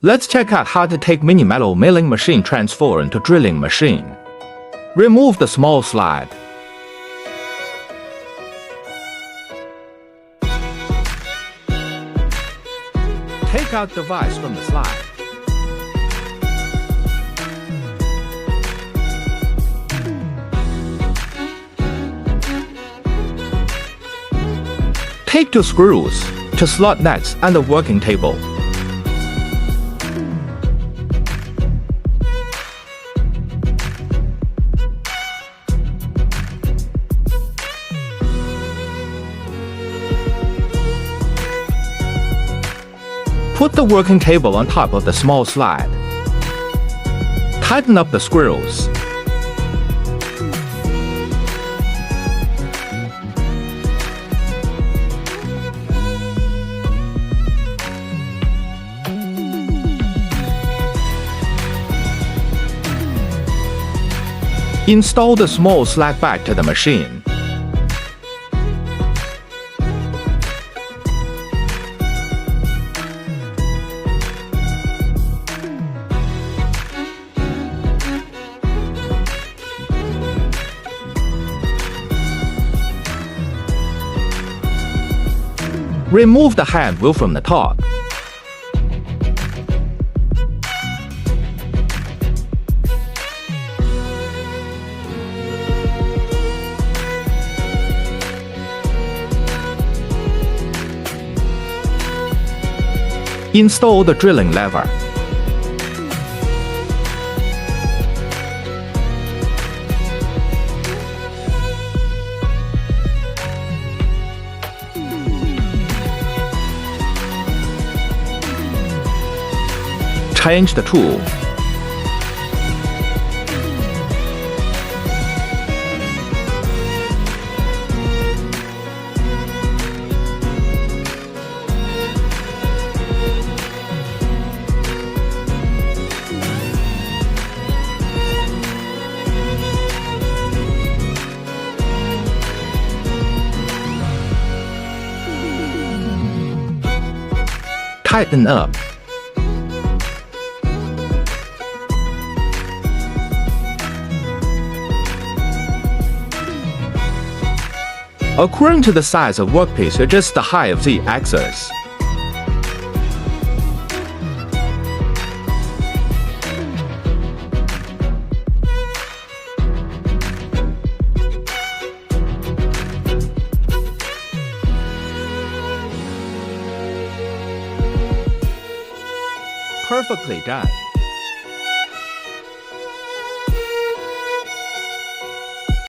Let's check out how to take mini metal milling machine transfer into drilling machine. Remove the small slide. Take out the vise from the slide. Take 2 screws to slot nuts and the working table. Put the working table on top of the small slide. Tighten up the screws. Install the small slide back to the machine. Remove the hand wheel from the top. Install the drilling lever. Change the tool. Tighten up. According to the size of workpiece, adjust the height of the axis. Perfectly done.